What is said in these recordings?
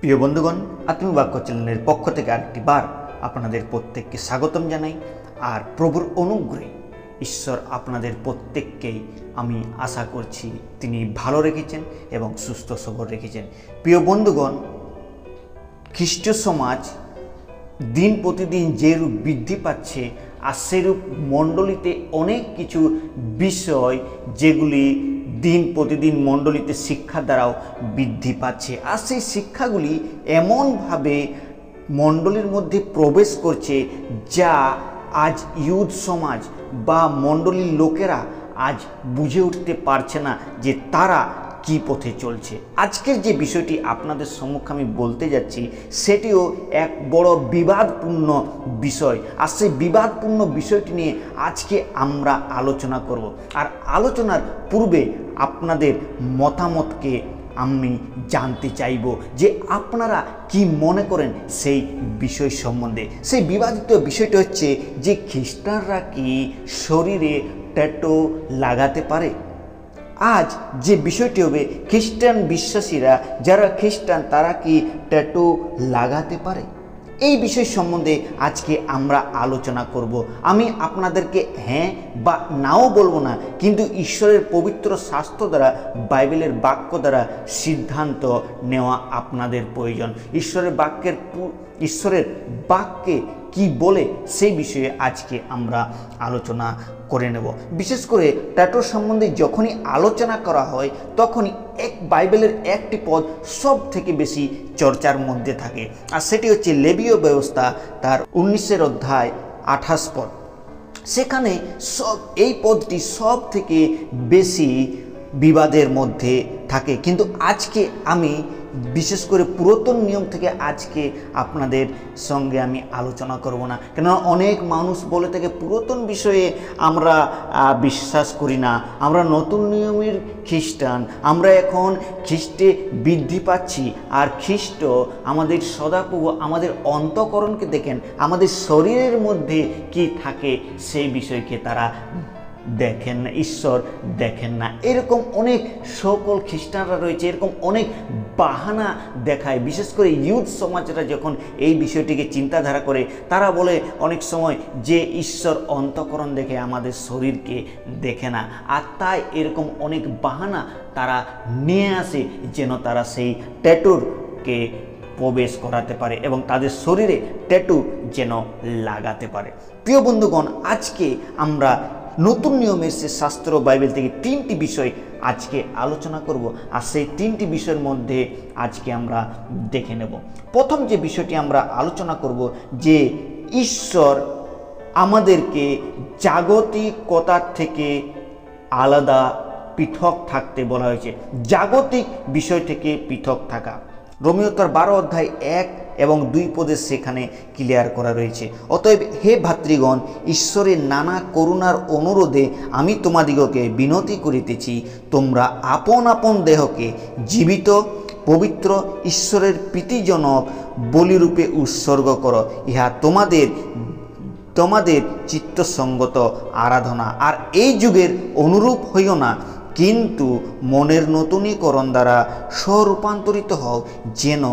প্রিয় বন্ধুগণ, আত্মিক বাক্য চ্যানেলের পক্ষ থেকে আরেকটি বার আপনাদের প্রত্যেককে স্বাগতম জানাই। আর প্রভুর অনুগ্রহে ঈশ্বর আপনাদের প্রত্যেককেই আমি আশা করছি তিনি ভালো রেখেছেন এবং সুস্থ সবল রেখেছেন। প্রিয় বন্ধুগণ, খ্রিস্টীয় সমাজ দিন প্রতিদিন যেরূপ বৃদ্ধি পাচ্ছে আর সেরূপ মণ্ডলীতে অনেক কিছু বিষয় যেগুলি দিন প্রতিদিন মণ্ডলীতে শিক্ষার দ্বারাও বৃদ্ধি পাচ্ছে, আর সেই শিক্ষাগুলি এমনভাবে মণ্ডলীর মধ্যে প্রবেশ করছে যা আজ ইউথ সমাজ বা মণ্ডলীর লোকেরা আজ বুঝে উঠতে পারছে না যে তারা কি পথে চলছে। আজকের যে বিষয়টি আপনাদের সম্মুখে আমি বলতে যাচ্ছি সেটিও এক বড় বিবাদপূর্ণ বিষয়, আর সেই বিবাদপূর্ণ বিষয়টি নিয়ে আজকে আমরা আলোচনা করব। আর আলোচনার পূর্বে আপনাদের মতামতকে আমি জানতে চাইব যে আপনারা কি মনে করেন সেই বিষয় সম্বন্ধে। সেই বিবাদিত বিষয়টি হচ্ছে যে খ্রিস্টানরা কি শরীরে ট্যাটু লাগাতে পারে। আজ যে বিষয়টি হবে, খ্রিস্টান বিশ্বাসীরা যারা খ্রিস্টান তারা কি ট্যাটু লাগাতে পারে, এই বিষয় সম্বন্ধে আজকে আমরা আলোচনা করব। আমি আপনাদেরকে হ্যাঁ বা নাও বলবো না, কিন্তু ঈশ্বরের পবিত্র শাস্ত্র দ্বারা, বাইবেলের বাক্য দ্বারা সিদ্ধান্ত নেওয়া আপনাদের প্রয়োজন। ঈশ্বরের বাক্যে কি বলে সেই বিষয়ে আজকে আমরা আলোচনা করে নেব। বিশেষ করে ট্যাটু সম্বন্ধে যখনই আলোচনা করা হয় তখনই বাইবেলের একটি পদ সব থেকে বেশি চর্চার মধ্যে থাকে, আর সেটি হচ্ছে লেবীয় ব্যবস্থা তার 19 অধ্যায় 28 পদ। সেখানে এই পদটি সব থেকে বেশি বিবাদের মধ্যে থাকে। কিন্তু আজকে আমি বিশেষ করে পুরাতন নিয়ম থেকে আজকে আপনাদের সঙ্গে আমি আলোচনা করব না, কেননা অনেক মানুষ বলে থাকে পুরাতন বিষয়ে আমরা বিশ্বাস করি না, আমরা নতুন নিয়মের খ্রিস্টান, আমরা এখন খ্রিস্টে বৃদ্ধি পাচ্ছি। আর খ্রিস্ট আমাদের সদাপ্রভু আমাদের অন্তঃকরণকে দেখেন, আমাদের শরীরের মধ্যে কি থাকে সেই বিষয়কে তারা দেখেন না, ঈশ্বর দেখেন না। এরকম অনেক সকল খ্রিস্টানরা রয়েছে, এরকম অনেক বাহানা দেখায়। বিশেষ করে ইউথ সমাজরা যখন এই বিষয়টিকে চিন্তাধারা করে তারা বলে অনেক সময় যে ঈশ্বর অন্তঃকরণ দেখে, আমাদের শরীরকে দেখে না। আর তাই এরকম অনেক বাহানা তারা নিয়ে আসে যেন তারা সেই ট্যাটুকে প্রবেশ করাতে পারে এবং তাদের শরীরে ট্যাটু যেন লাগাতে পারে। প্রিয় বন্ধুগণ, আজকে আমরা নতুন নিয়মের সে শাস্ত্র বাইবেল থেকে 3টি বিষয় আজকে আলোচনা করব, আর সেই 3টি বিষয়ের মধ্যে আজকে আমরা দেখে নেব। প্রথম যে বিষয়টি আমরা আলোচনা করব যে ঈশ্বর আমাদেরকে জাগতিকতার থেকে আলাদা পৃথক থাকতে বলা হয়েছে। জাগতিক বিষয় থেকে পৃথক থাকা রোমীয় তার 12 অধ্যায় 1 এবং 2 পদে সেখানে ক্লিয়ার করা রয়েছে। অতএব হে ভাতৃগণ, ঈশ্বরের নানা করুণার অনুরোধে আমি তোমাদিগকে বিনতি করিতেছি, তোমরা আপন আপন দেহকে জীবিত, পবিত্র, ঈশ্বরের প্রীতিজনক বলিরূপে উৎসর্গ করো, ইহা তোমাদের চিত্তসঙ্গত আরাধনা। আর এই যুগের অনুরূপ হইও না, কিন্তু মনের নতুনীকরণ দ্বারা স্বরূপান্তরিত হও, যেন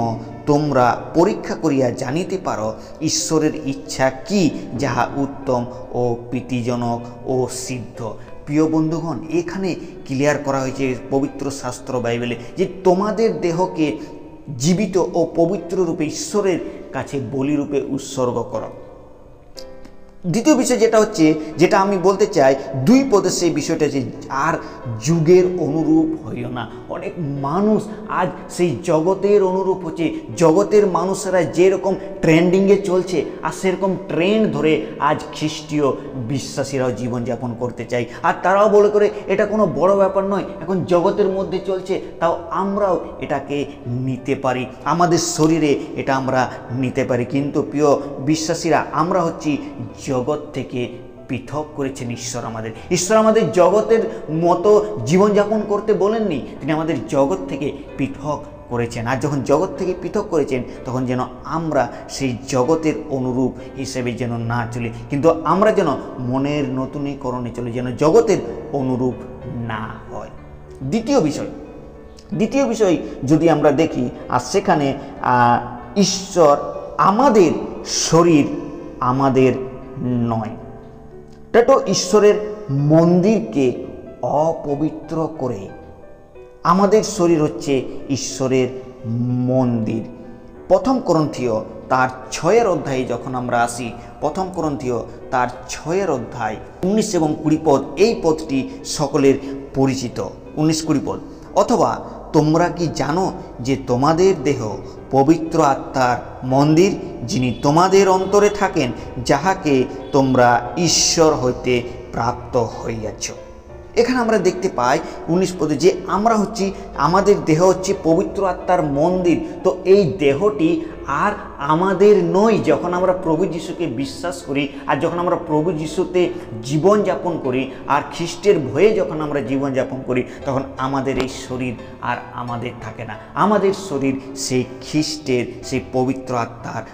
তোমরা পরীক্ষা করিয়া জানিতে পারো ঈশ্বরের ইচ্ছা কি, যাহা উত্তম ও প্রীতিজনক ও সিদ্ধ। প্রিয় বন্ধুগণ, এখানে ক্লিয়ার করা হয়েছে পবিত্র শাস্ত্র বাইবেলে যে তোমাদের দেহকে জীবিত ও পবিত্র রূপে ঈশ্বরের কাছে বলিরূপে উৎসর্গ করো। দ্বিতীয় বিষয় যেটা আমি বলতে চাই 2 পদে সেই বিষয়টা যে আর যুগের অনুরূপ হইও না। অনেক মানুষ আজ সেই জগতের অনুরূপ হচ্ছে, জগতের মানুষেরা যেরকম ট্রেন্ডিংয়ে চলছে আর সেরকম ট্রেন্ড ধরে আজ খ্রিস্টীয় বিশ্বাসীরাও জীবনযাপন করতে চায়। আর তারাও বলে করে এটা কোনো বড় ব্যাপার নয়, এখন জগতের মধ্যে চলছে, তাও আমরাও এটাকে নিতে পারি, আমাদের শরীরে এটা আমরা নিতে পারি। কিন্তু প্রিয় বিশ্বাসীরা, আমরা হচ্ছি জগৎ থেকে পৃথক করেছেন ঈশ্বর আমাদের জগতের মতো জীবনযাপন করতে বলেননি, তিনি আমাদের জগৎ থেকে পৃথক করেছেন। আর যখন জগৎ থেকে পৃথক করেছেন তখন যেন আমরা সেই জগতের অনুরূপ হিসেবে যেন না চলি, কিন্তু আমরা যেন মনের নতুনীকরণে চলি, যেন জগতের অনুরূপ না হয়। দ্বিতীয় বিষয় দ্বিতীয় বিষয় যদি আমরা দেখি, আর সেখানে ঈশ্বর আমাদের শরীর আমাদের নয়। ট্যাটু ঈশ্বরের মন্দিরকে অপবিত্র করে। আমাদের শরীর হচ্ছে ঈশ্বরের মন্দির। প্রথম করন্থীয় তার 6 অধ্যায়ে যখন আমরা আসি, প্রথম করন্থীয় তার 6 অধ্যায় 19 এবং 20 পদ, এই পদটি সকলের পরিচিত। 19-20 পদ, অথবা তোমরা কি জানো যে তোমাদের দেহ পবিত্র আত্মার মন্দির, যিনি তোমাদের অন্তরে থাকেন, যাহাকে তোমরা ঈশ্বর হইতে প্রাপ্ত হইয়াছ। এখানে আমরা দেখতে পাই 19 পদে যে আমরা হচ্ছি, আমাদের দেহ হচ্ছে পবিত্র আত্মার মন্দির। তো এই দেহটি আর আমাদের নয়। যখন আমরা প্রভু যিশুকে বিশ্বাস করি, আর যখন আমরা প্রভু যিশুতে জীবনযাপন করি, আর খ্রিস্টের ভয়ে যখন আমরা জীবনযাপন করি, তখন আমাদের এই শরীর আর আমাদের থাকে না। আমাদের শরীর সেই খ্রিস্টের, সেই পবিত্র আত্মার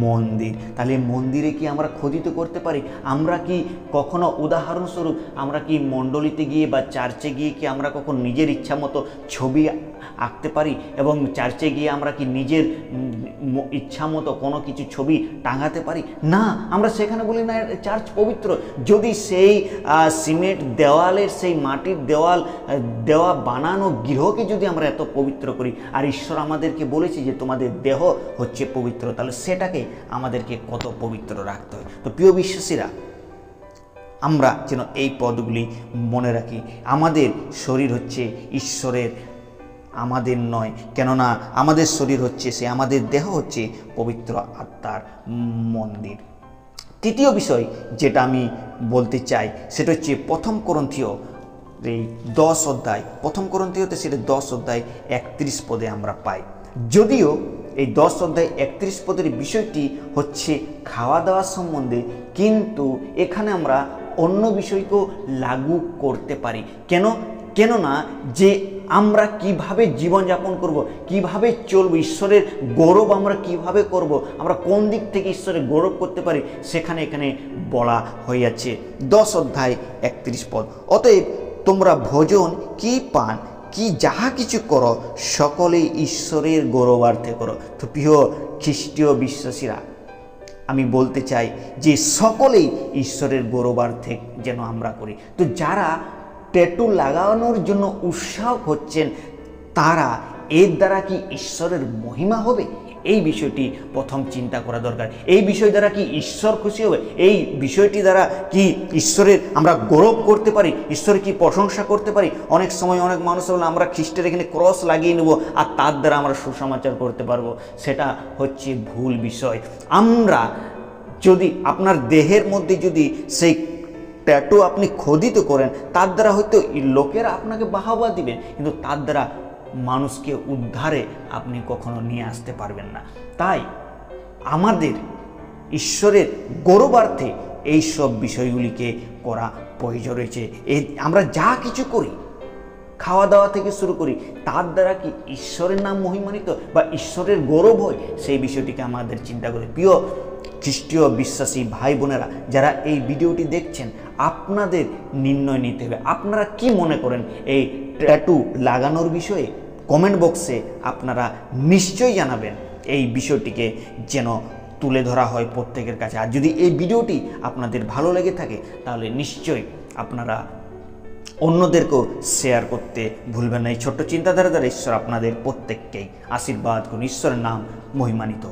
মন্দির। তাহলে মন্দিরে কি আমরা খোদিত করতে পারি? আমরা কি কখনো, উদাহরণস্বরূপ, আমরা কি মণ্ডলীতে গিয়ে বা চার্চে গিয়ে কি আমরা কখন নিজের ইচ্ছা মতো ছবি আঁকতে পারি? এবং চার্চে গিয়ে আমরা কি নিজের ইচ্ছা মতো কোনো কিছু ছবি টাঙাতে পারি? না, আমরা সেখানে বলি না চার্চ পবিত্র। যদি সেই সিমেন্ট দেওয়ালের, সেই মাটির দেওয়া বানানো গৃহকে যদি আমরা এত পবিত্র করি, আর ঈশ্বর আমাদেরকে বলেছে যে তোমাদের দেহ হচ্ছে পবিত্র, তাহলে সেটাকে আমাদেরকে কত পবিত্র রাখতে হয়। তো প্রিয় বিশ্বাসীরা, আমরা যেন এই পদগুলি মনে রাখি। আমাদের শরীর হচ্ছে ঈশ্বরের, আমাদের নয়। কেননা আমাদের শরীর হচ্ছে, সে আমাদের দেহ হচ্ছে পবিত্র আত্মার মন্দির। তৃতীয় বিষয় যেটা আমি বলতে চাই, সেটা হচ্ছে প্রথম করন্থীয় এই 10 অধ্যায়, প্রথম করন্থীয়তে সেটা 10 অধ্যায় 31 পদে আমরা পাই। যদিও এই 10 অধ্যায় 31 পদের বিষয়টি হচ্ছে খাওয়া দাওয়া সম্বন্ধে, কিন্তু এখানে আমরা অন্য বিষয়কেও লাগু করতে পারি। কেননা যে আমরা কিভাবে জীবনযাপন করব, কিভাবে চলব, ঈশ্বরের গৌরব আমরা কিভাবে করব, আমরা কোন দিক থেকে ঈশ্বরের গৌরব করতে পারি, সেখানে এখানে বলা হইয়াছে 10 অধ্যায় 31 পদ। অতএব তোমরা ভোজন কি পান কি যাহা কিছু করো, সকলেই ঈশ্বরের গৌরবার্থে করো। তো প্রিয় খ্রিস্টীয় বিশ্বাসীরা, আমি বলতে চাই যে সকলেই ঈশ্বরের গৌরবার্থে যেন আমরা করি। তো যারা ট্যাটু লাগানোর জন্য উৎসাহ হচ্ছেন, তারা এর দ্বারা কি ঈশ্বরের মহিমা হবে? এই বিষয়টি প্রথম চিন্তা করা দরকার। এই বিষয় দ্বারা কি ঈশ্বর খুশি হবে? এই বিষয়টি দ্বারা কি ঈশ্বরের আমরা গৌরব করতে পারি? ঈশ্বরের কি প্রশংসা করতে পারি? অনেক সময় অনেক মানুষ বলে আমরা খ্রিস্টের এখানে ক্রস লাগিয়ে নেব আর তার দ্বারা আমরা সুসমাচার করতে পারবো। সেটা হচ্ছে ভুল বিষয়। আমরা যদি আপনার দেহের মধ্যে যদি সেই ট্যাটু আপনি খোদিত করেন, তার দ্বারা হয়তো লোকেরা আপনাকে বাহবা দিবেন, কিন্তু তার দ্বারা মানুষকে উদ্ধারে আপনি কখনো নিয়ে আসতে পারবেন না। তাই আমাদের ঈশ্বরের গৌরবার্থে এই সব বিষয়গুলিকে করা প্রয়োজন রয়েছে। আমরা যা কিছু করি, খাওয়া দাওয়া থেকে শুরু করি, তার দ্বারা কি ঈশ্বরের নাম মহিমান্বিত বা ঈশ্বরের গৌরব হয়, সেই বিষয়টিকে আমাদের চিন্তা করে। প্রিয় খ্রিস্টীয় বিশ্বাসী ভাই বোনেরা, যারা এই ভিডিওটি দেখছেন, আপনাদের নির্ণয় নিতে হবে। আপনারা কি মনে করেন এই ট্যাটু লাগানোর বিষয়ে? কমেন্ট বক্সে আপনারা নিশ্চয়ই জানাবেন। এই বিষয়টিকে যেন তুলে ধরা হয় প্রত্যেকের কাছে। আর যদি এই ভিডিওটি আপনাদের ভালো লেগে থাকে, তাহলে নিশ্চয়ই আপনারা অন্যদেরকেও শেয়ার করতে ভুলবেন না। এই ছোট্ট চিন্তাধারা দ্বারা ঈশ্বর আপনাদের প্রত্যেককেই আশীর্বাদ করুন। ঈশ্বরের নাম মহিমান্বিত।